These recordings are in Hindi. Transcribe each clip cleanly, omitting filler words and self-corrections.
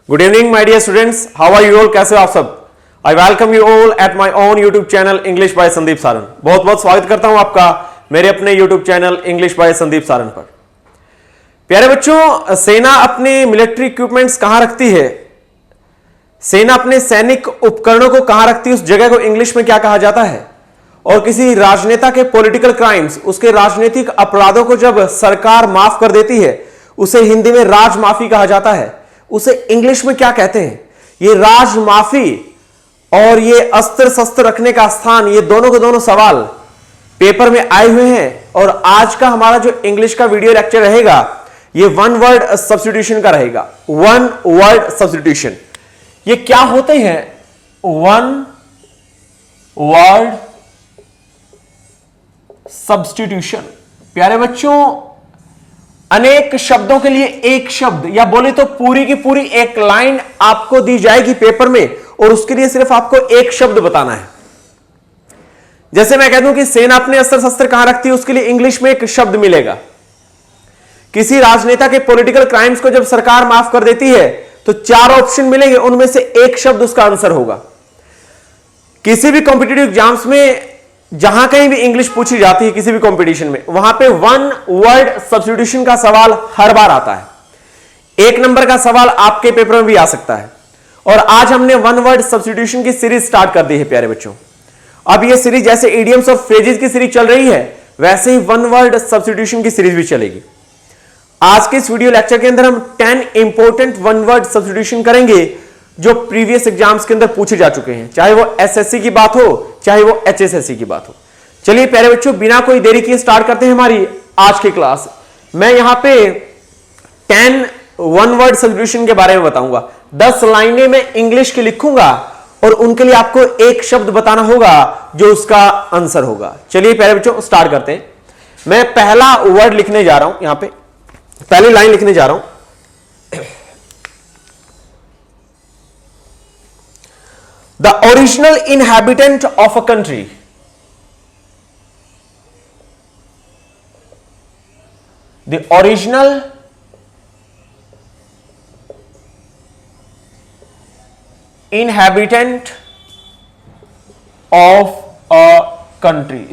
Good evening my dear students, how are you all? कैसे हो आप सब? I welcome you all at my own YouTube channel English by Sandeep Saran. बहुत बहुत स्वागत करता हूं आपका मेरे अपने YouTube channel English by Sandeep Saran पर। प्यारे बच्चों, सेना अपने मिलिट्री इक्विपमेंट्स कहां रखती है? सेना अपने सैनिक उपकरणों को कहां रखती है? उस जगह को इंग्लिश में क्या कहा जाता है? और किसी राजनेता के पॉलिटिकल क्राइम्स, उसके राजनीतिक अपराधों को जब सरकार माफ कर देती है उसे हिंदी में राजमाफी कहा जाता है। उसे इंग्लिश में क्या कहते हैं? ये राजमाफी और ये अस्त्र शस्त्र रखने का स्थान, ये दोनों के दोनों सवाल पेपर में आए हुए हैं। और आज का हमारा जो इंग्लिश का वीडियो लेक्चर रहेगा ये वन वर्ड सब्स्टिट्यूशन का रहेगा। वन वर्ड सब्स्टिट्यूशन, ये क्या होते हैं? One word substitution. प्यारे बच्चों, अनेक शब्दों के लिए एक शब्द, या बोले तो पूरी की पूरी एक लाइन आपको दी जाएगी पेपर में और उसके लिए सिर्फ आपको एक शब्द बताना है। जैसे मैं कह दूं कि सेना अपने अस्त्र शस्त्र कहां रखती है, उसके लिए इंग्लिश में एक शब्द मिलेगा। किसी राजनेता के पॉलिटिकल क्राइम्स को जब सरकार माफ कर देती है तो चार ऑप्शन मिलेंगे, उनमें से एक शब्द उसका आंसर होगा। किसी भी कॉम्पिटिटिव एग्जाम्स में जहां कहीं भी इंग्लिश पूछी जाती है, किसी भी कंपटीशन में, वहां पे वन वर्ड सब्स्टिट्यूशन का सवाल हर बार आता है। एक नंबर का सवाल आपके पेपर में भी आ सकता है। और आज हमने वन वर्ड सब्स्टिट्यूशन की सीरीज स्टार्ट कर दी है प्यारे बच्चों। अब ये सीरीज जैसे इडियम्स और फ्रेजेस की सीरीज चल रही है, वैसे ही वन वर्ड सब्स्टिट्यूशन की सीरीज भी चलेगी। आज के इस वीडियो लेक्चर के अंदर हम 10 इंपॉर्टेंट वन वर्ड सब्स्टिट्यूशन करेंगे जो प्रीवियस एग्जाम्स के अंदर पूछे जा चुके हैं, चाहे वो एसएससी की बात हो चाहे वो एचएसएससी की बात हो। चलिए प्यारे बच्चों, बिना कोई देरी किए स्टार्ट करते हैं हमारी आज की क्लास। मैं यहां पे 10 वन वर्ड सब्स्टिट्यूशन के बारे में बताऊंगा। 10 लाइनें मैं इंग्लिश की लिखूंगा और उनके लिए आपको एक शब्द बताना होगा जो उसका आंसर होगा। चलिए प्यारे बच्चों स्टार्ट करते हैं। मैं पहला वर्ड लिखने जा रहा हूं, यहां पे पहली लाइन लिखने जा रहा हूं। The original inhabitant of a country. The original inhabitant of a country.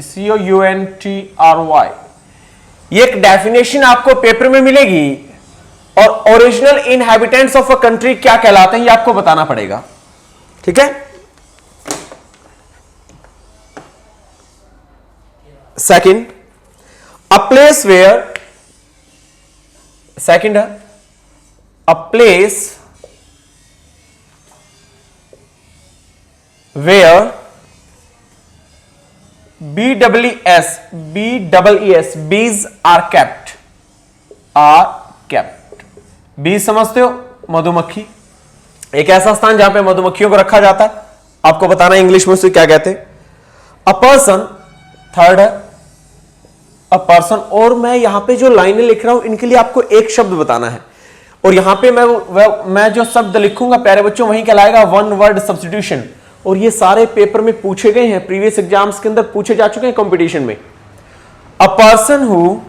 COUNTRY. ये एक डेफिनेशन आपको पेपर में मिलेगी और original inhabitants of a country क्या कहलाते हैं ये आपको बताना पड़ेगा। ठीक है। Second, a place where, second, a place where BEES bees are kept, bees समझते हो? मधुमक्खी। एक ऐसा स्थान जहां पे मधुमक्खियों को रखा जाता है, आपको बताना इंग्लिश में उसे क्या कहते हैं। अ पर्सन, थर्ड है अ पर्सन। और मैं यहां पे जो लाइनें लिख रहा हूं इनके लिए आपको एक शब्द बताना है और यहां पे मैं जो शब्द लिखूंगा प्यारे बच्चों वही कहलाएगा वन वर्ड सब्स्टिट्यूशन। और ये सारे पेपर में पूछे गए हैं, प्रीवियस एग्जाम्स के अंदर पूछे जा चुके हैं कंपटीशन में। अ पर्सन हु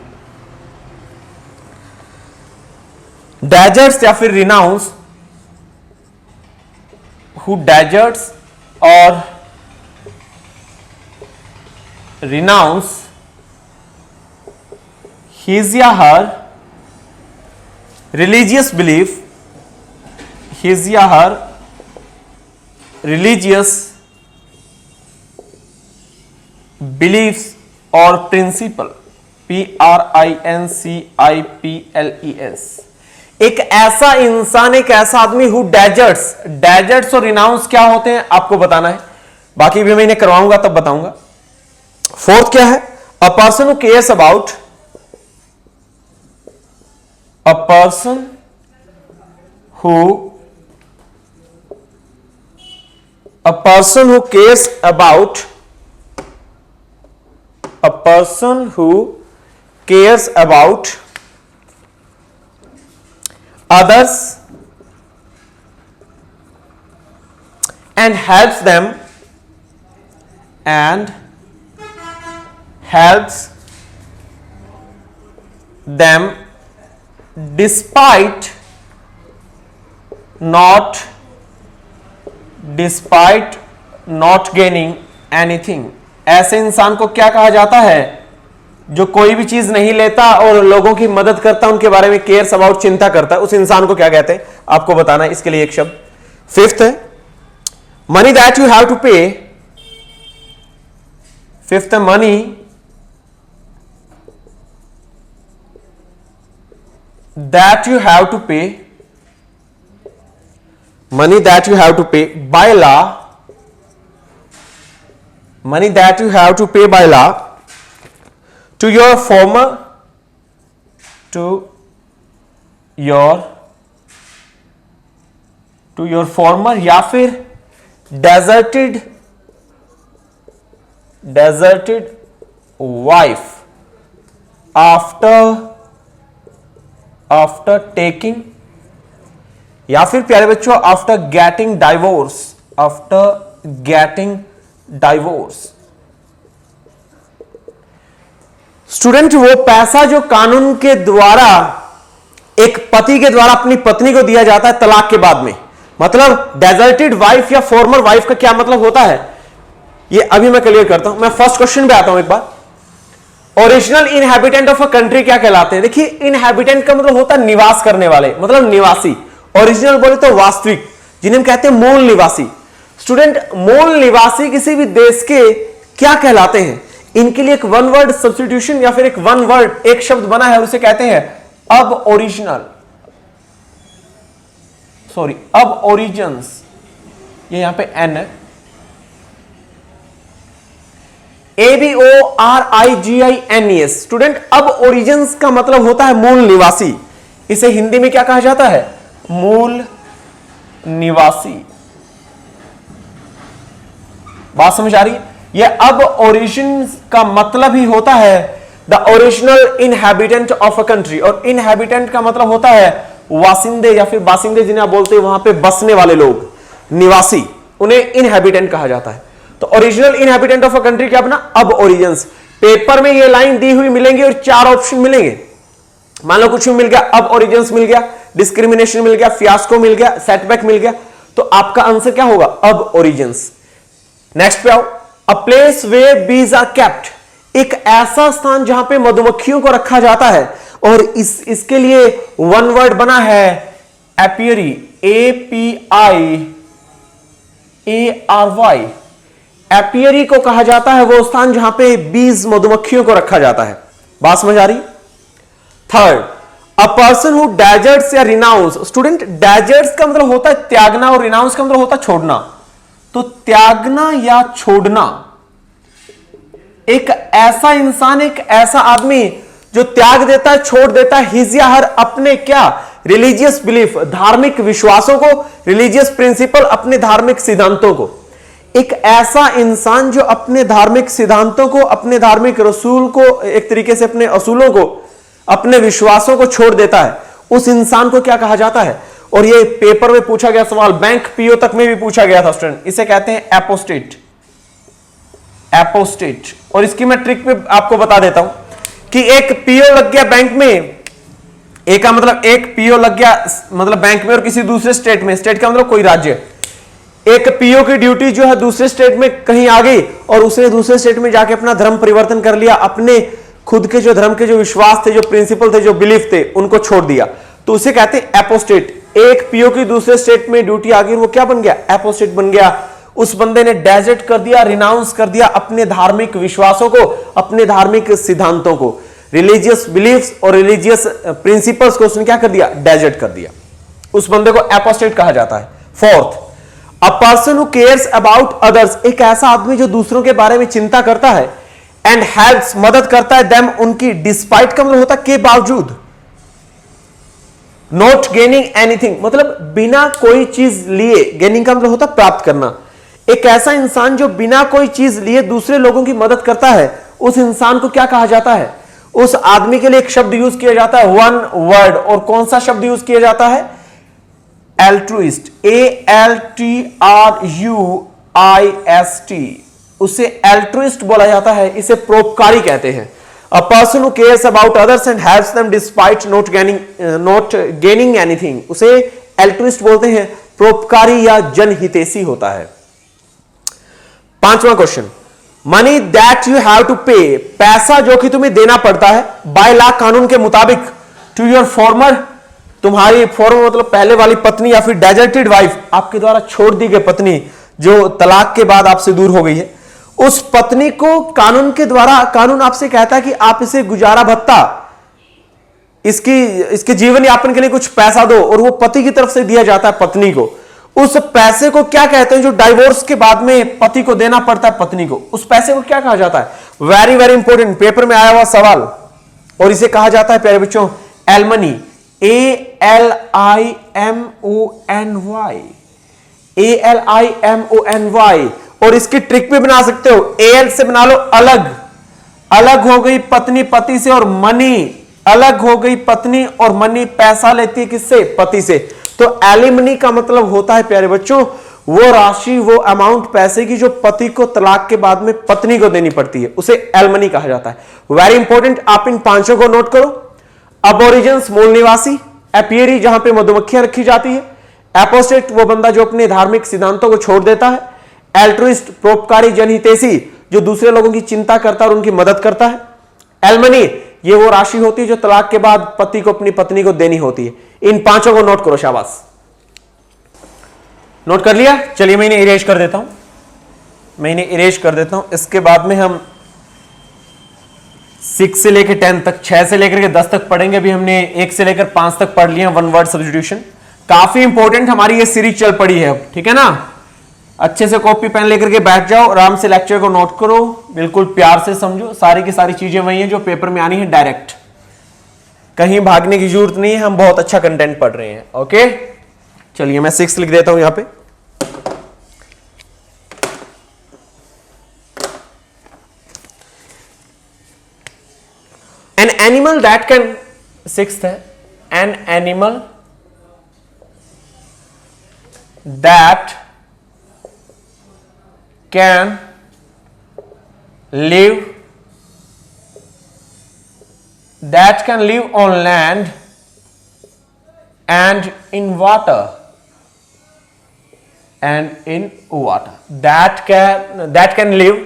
डेजर्ट्स या फिर renounce, who deserts or renounce his या her religious belief, his या her religious beliefs or principle, PRINCIPLES। एक ऐसा इंसान, एक ऐसा आदमी हु डेजर्ट्स और रिनाउंस क्या होते हैं आपको बताना है। बाकी भी मैं इन्हें करवाऊंगा तब बताऊंगा। फोर्थ क्या है? अ person who cares about, a person who cares about, a person who cares about others and helps them despite not despite not gaining anything, ऐसे इंसान को क्या कहा जाता है? जो कोई भी चीज नहीं लेता और लोगों की मदद करता, उनके बारे में केयर्स अबाउट, चिंता करता है, उस इंसान को क्या कहते हैं? आपको बताना है, इसके लिए एक शब्द। फिफ्थ है money that you have to pay. Fifth है money that you have to pay, money that you have to pay by law, money that you have to pay by law to your former, to your former या फिर deserted wife after taking, या फिर प्यारे बच्चों आफ्टर गेटिंग डाइवोर्स, स्टूडेंट वो पैसा जो कानून के द्वारा एक पति के द्वारा अपनी पत्नी को दिया जाता है तलाक के बाद में, मतलब डेजर्टेड वाइफ या फॉर्मर वाइफ का क्या मतलब होता है, ये अभी मैं क्लियर करता हूं। मैं फर्स्ट क्वेश्चन पे आता हूं एक बार। Original inhabitant of a country क्या कहलाते हैं? देखिए, इनहैबिटेंट का मतलब होता है निवास करने वाले, मतलब निवासी। ओरिजिनल बोले तो वास्तविक, जिन्हें हम कहते हैं मूल निवासी। स्टूडेंट, मूल निवासी किसी भी देश के क्या कहलाते हैं? इनके लिए एक वन वर्ड सब्स्टिट्यूशन या फिर एक वन वर्ड एक शब्द बना है और उसे कहते हैं अब ओरिजिनल, सॉरी अब ओरिजिन्स, ये यहां पे एन है, ABORIGINES। स्टूडेंट, अब ओरिजिन्स का मतलब होता है मूल निवासी। इसे हिंदी में क्या कहा जाता है? मूल निवासी। बात समझ आ रही है? यह अब ओरिजिन का मतलब ही होता है the original inhabitant of a country, और इनहैबिटेंट का मतलब होता है वासिंदे या फिर बासिंदे, जिन्हें आप बोलते हैं वहां पे बसने वाले लोग, निवासी, उन्हें इनहैबिटेंट कहा जाता है। तो original inhabitant of a country क्या अपना अब ओरिजिन्स। पेपर में ये लाइन दी हुई मिलेंगी और 4 ऑप्शन मिलेंगे। मान लो कुछ भी मिल गया, अब ओरिजिन्स मिल गया, डिस्क्रिमिनेशन मिल गया, फियास्को मिल गया, सेटबैक मिल गया, तो आपका आंसर क्या होगा? अब ओरिजिन्स। नेक्स्ट पे आओ, a place way bees are kept, एक ऐसा स्थान जहां पे मधुमक्खियों को रखा जाता है, और इसके लिए वन वर्ड बना है एपियरी, APIARY। एपियरी को कहा जाता है वो स्थान जहां पे बीज मधुमक्खियों को रखा जाता है। बात समझ आ रही? Third, a person who deserts या रिनाउंस। स्टूडेंट, डेजर्ट्स का मतलब होता है त्यागना और रिनाउंस का मतलब होता है छोड़ना। तो त्यागना या छोड़ना, एक ऐसा इंसान, एक ऐसा आदमी जो त्याग देता है, छोड़ देता है हिज या हर अपने क्या रिलीजियस बिलीफ, धार्मिक विश्वासों को, रिलीजियस प्रिंसिपल, अपने धार्मिक सिद्धांतों को। एक ऐसा इंसान जो अपने धार्मिक सिद्धांतों को, अपने धार्मिक रसूल को, एक तरीके से अपने असूलों को, अपने विश्वासों को छोड़ देता है, उस इंसान को क्या कहा जाता है? और ये पेपर में पूछा गया सवाल, बैंक पीओ तक में भी पूछा गया था स्टूडेंट। इसे कहते हैं एपोस्टेट। एपोस्टेट। और इसकी मैं ट्रिक पे आपको बता देता हूं कि एक पीओ लग गया बैंक में, एक का मतलब एक पीओ लग गया मतलब बैंक में और किसी दूसरे स्टेट में, स्टेट का मतलब कोई राज्य, एक पीओ की ड्यूटी जो है दूसरे स्टेट में कहीं आ गई और उसने दूसरे स्टेट में जाके अपना धर्म परिवर्तन कर लिया, अपने खुद के जो धर्म के जो विश्वास थे, जो प्रिंसिपल थे, जो बिलीफ थे, उनको छोड़ दिया, तो उसे कहते हैं एपोस्टेट। एक पीओ की दूसरे स्टेट में ड्यूटी आ गई, वो क्या बन गया? एपोस्टेट बन गया। उस बंदे ने डेजर्ट कर दिया, रिनाउंस कर दिया अपने धार्मिक विश्वासों को, अपने धार्मिक सिद्धांतों को, रिलीजियस बिलीफ्स और रिलीजियस प्रिंसिपल्स को उसने क्या कर दिया? डेजर्ट कर दिया। उस बंदे को एपोस्टेट कहा जाता है। Fourth, a person who cares about others, एक ऐसा आदमी जो दूसरों के बारे में चिंता करता है, एंड हेल्प्स, मदद करता है, देम, उनकी, डिस्पाइट का मतलब होता है के बावजूद, नॉट गेनिंग एनीथिंग मतलब बिना कोई चीज लिए, गेनिंग का मतलब होता है प्राप्त करना। एक ऐसा इंसान जो बिना कोई चीज लिए दूसरे लोगों की मदद करता है, उस इंसान को क्या कहा जाता है? उस आदमी के लिए एक शब्द यूज किया जाता है, वन वर्ड, और कौन सा शब्द यूज किया जाता है? एल्ट्रुइस्ट, ALTRUIST, उसे एल्ट्रुइस्ट बोला जाता है, इसे परोपकारी कहते हैं। A person who cares about others and helps them despite not gaining anything, उसे एल्ट्रिस्ट बोलते हैं, परोपकारी या जनहितैषी होता है। पांचवा question, money that you have to pay, पैसा जो कि तुम्हें देना पड़ता है बाय लॉ, कानून के मुताबिक, टू योर फॉर्मर, तुम्हारी फॉर्मर मतलब पहले वाली पत्नी या फिर डेजर्टेड वाइफ, आपके द्वारा छोड़ दी गई पत्नी जो तलाक के बाद आपसे दूर हो गई है, उस पत्नी को कानून के द्वारा, कानून आपसे कहता है कि आप इसे गुजारा भत्ता, इसके जीवन यापन के लिए कुछ पैसा दो, और वो पति की तरफ से दिया जाता है पत्नी को। उस पैसे को क्या कहते हैं जो डाइवोर्स के बाद में पति को देना पड़ता है पत्नी को, उस पैसे को क्या कहा जाता है? वेरी वेरी इंपॉर्टेंट, पेपर में आया हुआ सवाल, और इसे कहा जाता है प्यारे बच्चों एलमनी, ALIMONY, और इसकी ट्रिक भी बना सकते हो, AL से बना लो अलग, अलग हो गई पत्नी पति से, और मनी, अलग हो गई पत्नी और मनी पैसा लेती है किससे? पति से। तो एलिमनी का मतलब होता है प्यारे बच्चों वो राशि, वो अमाउंट पैसे की जो पति को तलाक के बाद में पत्नी को देनी पड़ती है, उसे एलिमनी कहा जाता है। वेरी इंपॉर्टेंट, आप इन पांचों को नोट करो। अबोरिजिन्स मूल निवासी, एपियरी जहां पे मधुमक्खियां रखी जाती है, एपोस्टेट वो बंदा जो अपने धार्मिक सिद्धांतों को छोड़ देता है, एल्ट्रुइस्ट परोपकारी जनहितैषी जो दूसरे लोगों की चिंता करता है और उनकी मदद करता है, एलमनी ये वो राशि होती है जो तलाक के बाद पति को अपनी पत्नी को देनी होती है। इन पांचों को नोट करो, शाबाश। नोट कर लिया? चलिए मैं इन्हें इरेज कर देता हूं, इसके बाद में हम 6 से लेकर 10 तक, 6 से लेकर के 10 तक पढ़ेंगे। अभी हमने 1 से लेकर 5 तक पढ़ लिया वन वर्ड सब्स्टिट्यूशन। काफी इंपॉर्टेंट हमारी ये सीरीज चल पड़ी है अब, ठीक है ना? अच्छे से कॉपी पेन लेकर के बैठ जाओ, आराम से लेक्चर को नोट करो, बिल्कुल प्यार से समझो। सारी की सारी चीजें वही हैं जो पेपर में आनी है डायरेक्ट, कहीं भागने की जरूरत नहीं है। हम बहुत अच्छा कंटेंट पढ़ रहे हैं। ओके, चलिए मैं 6 लिख देता हूं यहां पे। An animal that can, 6th है, an animal that can live on land and in water, that can live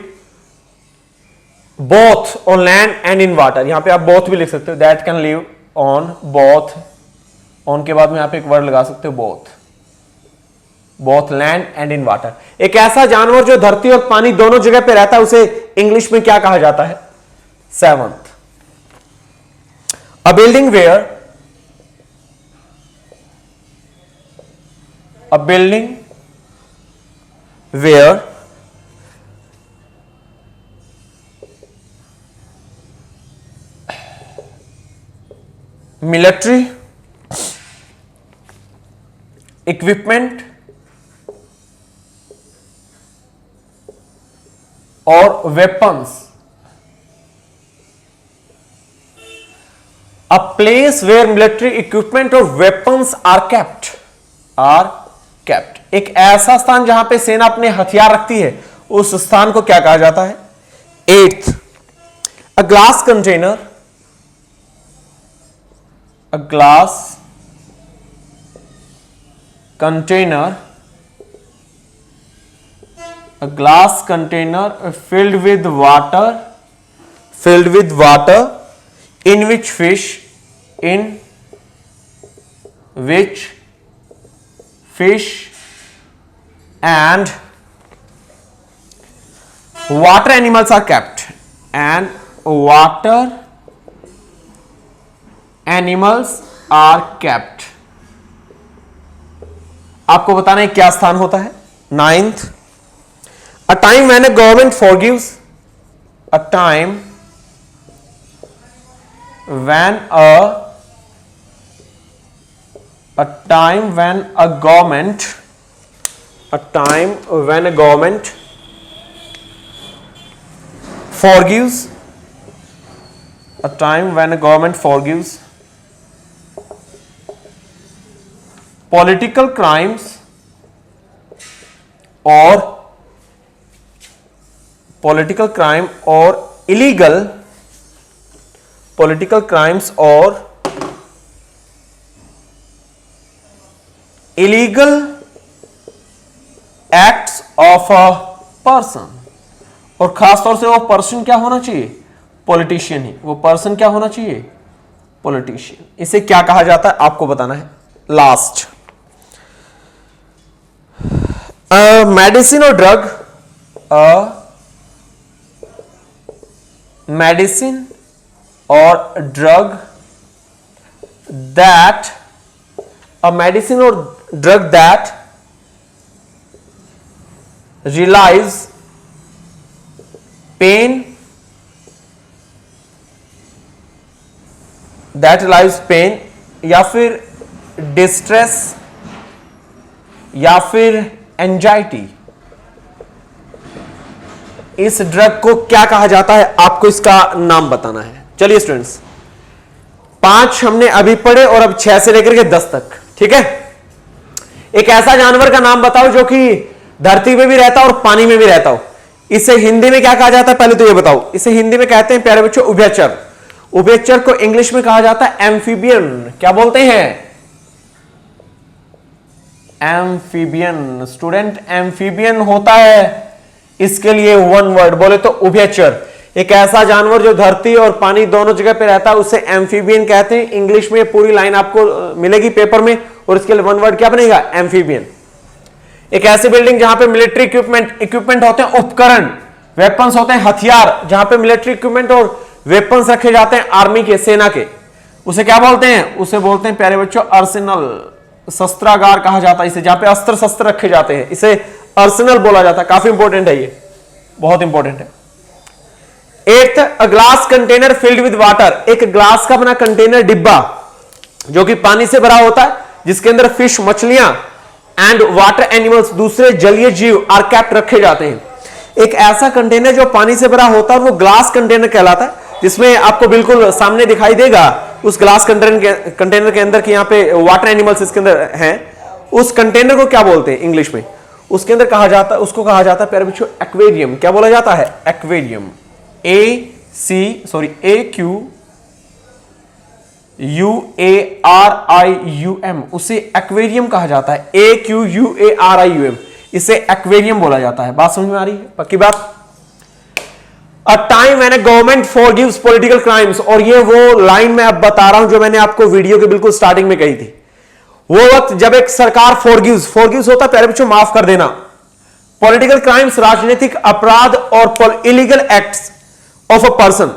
both on land and in water। यहां पे आप both भी लिख सकते हो, that can live on both, on के बाद में यहां पे एक वर्ड लगा सकते हो both land and in water. एक ऐसा जानवर जो धरती और पानी दोनों जगह पे रहता है उसे इंग्लिश में क्या कहा जाता है? 7th, a building where military equipment और weapons, a place where military equipment और वेपन्स आर केप्ट, एक ऐसा स्थान जहां पे सेना अपने हथियार रखती है, उस स्थान को क्या कहा जाता है? 8th, a glass container, a glass container filled with water in which fish and water animals are kept, आपको बताना है क्या स्थान होता है? 9th, a time when a government forgives, a time when a government forgives political crimes or illegal political crimes or illegal acts of a person, और खासतौर से वो पर्सन क्या होना चाहिए, पॉलिटिशियन ही, वो पर्सन क्या होना चाहिए, पॉलिटिशियन। इसे क्या कहा जाता है आपको बताना है। लास्ट, मेडिसिन और ड्रग, मेडिसिन और drug that, a medicine or drug that relieves pain, या फिर डिस्ट्रेस या फिर एंजाइटी, इस ड्रग को क्या कहा जाता है आपको इसका नाम बताना है। चलिए स्टूडेंट्स, 5 हमने अभी पढ़े और अब 6 से लेकर के 10 तक, ठीक है। एक ऐसा जानवर का नाम बताओ जो कि धरती पे भी रहता हो और पानी में भी रहता हो। इसे हिंदी में क्या कहा जाता है, पहले तो ये बताओ। इसे हिंदी में कहते हैं प्यारे बच्चों उभयचर। उभयचर को इंग्लिश में कहा जाता है एम्फीबियन। क्या बोलते हैं, एम्फीबियन। स्टूडेंट, एम्फीबियन होता है इसके लिए वन वर्ड बोले तो उभयचर। एक ऐसा जानवर जो धरती और पानी दोनों जगह पे रहता है उसे एम्फीबियन कहते हैं। इंग्लिश में पूरी लाइन आपको मिलेगी पेपर में, और इसके लिए वन वर्ड क्या बनेगा, एम्फीबियन। एक ऐसी बिल्डिंग जहां पे मिलिट्री इक्विपमेंट होते हैं, उपकरण, वेपन्स होते हैं, हथियार, जहां पे मिलिट्री इक्विपमेंट और वेपन्स रखे जाते हैं आर्मी के, सेना के, उसे क्या बोलते हैं, उसे बोलते हैं प्यारे बच्चों अर्सेनल। शस्त्रागार कहा जाता है इसे, जहां पे अस्त्र शस्त्र रखे जाते हैं, इसे अर्सेनल बोला जाता है। काफी इंपॉर्टेंट है, ये बहुत इंपॉर्टेंट है। 8th, a glass container filled with water. एक ग्लास का बना कंटेनर, डिब्बा जो कि पानी से भरा होता है, जिसके अंदर फिश, मछलियां एंड वाटर एनिमल्स, दूसरे जलीय जीव आर कैप्ट रखे जाते हैं। एक ऐसा कंटेनर जो पानी से भरा होता है वो ग्लास कंटेनर कहलाता है, जिसमें आपको बिल्कुल सामने दिखाई देगा उस ग्लास कंटेनर के अंदर कि यहाँ पे वाटर एनिमल्स इसके अंदर हैं। उस कंटेनर को क्या बोलते हैं इंग्लिश में, उसके अंदर कहा जाता है, उसको कहा जाता है प्यारे बच्चों एक्वेरियम। क्या बोला जाता है, एक्वेरियम। AQUARIUM, उसे एक्वेरियम कहा जाता है। AQUARIUM, इसे एक्वेरियम बोला जाता है। बात समझ में आ रही है, पक्की बात। A time when a government forgives political crimes, और ये वो लाइन मैं अब बता रहा हूं जो मैंने आपको वीडियो के बिल्कुल स्टार्टिंग में कही थी। वो वक्त जब एक सरकार फॉरगिव्स होता है प्यारे बच्चों माफ कर देना, पॉलिटिकल क्राइम्स, राजनीतिक अपराध और illegal acts of a person,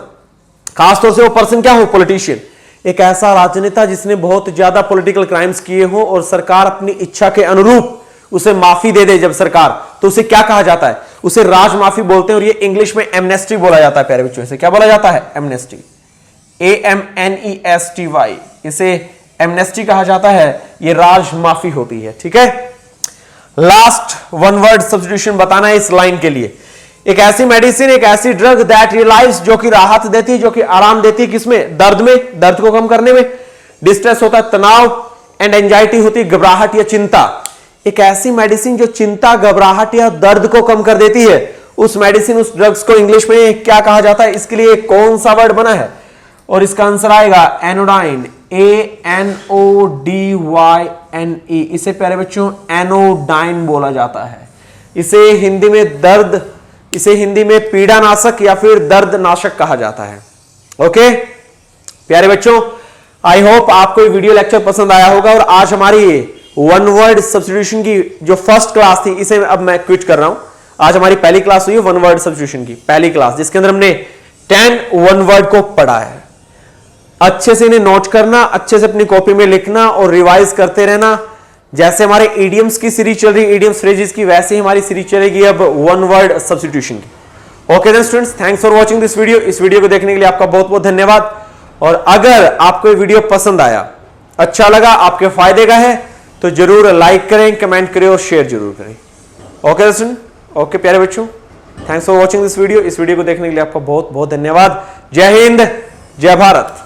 खासतौर से वो पर्सन क्या हो, पॉलिटिशियन। एक ऐसा राजनेता जिसने बहुत ज्यादा पॉलिटिकल क्राइम्स किए हो और सरकार अपनी इच्छा के अनुरूप उसे माफी दे दे जब सरकार, तो उसे क्या कहा जाता है, उसे राज माफी बोलते हैं। और ये इंग्लिश में एमनेस्टी बोला जाता है प्यारे बच्चों। इसे क्या बोला जाता है, एमनेस्टी। AMNESTY, इसे एमनेस्टी कहा जाता है। ये राज माफी होती है, ठीक है। लास्ट वन वर्ड सब्स्टिट्यूशन बताना है इस लाइन के लिए। एक ऐसी मेडिसिन, एक ऐसी ड्रग दैट रिलाइव्स, जो कि राहत देती है, जो कि आराम देती है, किसमें, दर्द में, दर्द को कम करने में। डिस्ट्रेस होता है तनाव, एंड एंजाइटी होती है घबराहट या चिंता। एक ऐसी मेडिसिन जो चिंता, घबराहट या दर्द को कम कर देती है, उस मेडिसिन, उस ड्रग्स को इंग्लिश में क्या कहा जाता है। इसके लिए कौन सा वर्ड बना है, और इसका आंसर आएगा एनोडाइन। ANODYNE, इसे प्यारे बच्चों एनोडाइन बोला जाता है। इसे हिंदी में दर्द, इसे हिंदी में पीड़ानाशक या फिर दर्दनाशक कहा जाता है। ओके प्यारे बच्चों, आई होप आपको ये वीडियो लेक्चर पसंद आया होगा। और आज हमारी वन वर्ड सब्स्टिट्यूशन की जो फर्स्ट क्लास थी, इसे अब मैं क्विट कर रहा हूं। आज हमारी पहली क्लास हुई है वन वर्ड सब्स्टिट्यूशन की, पहली क्लास, जिसके अंदर हमने 10 वन वर्ड को पढ़ा है। अच्छे से इन्हें नोट करना, अच्छे से अपनी कॉपी में लिखना और रिवाइज करते रहना। जैसे हमारे इडियम्स की सीरीज चल रही है, इडियम्स फ्रेजेस की, वैसे ही हमारी सीरीज चलेगी अब वन वर्ड सब्स्टिट्यूशन की। Okay then students, thanks for watching this video. इस वीडियो को देखने के लिए आपका बहुत बहुत धन्यवाद। और अगर आपको ये वीडियो पसंद आया, अच्छा लगा, आपके फायदे का है, तो जरूर लाइक करें, कमेंट करें और शेयर जरूर करें। ओके स्टूडेंट, ओके प्यारे बच्चों, thanks for watching this video. इस वीडियो को देखने के लिए आपका बहुत बहुत धन्यवाद। जय हिंद, जय भारत।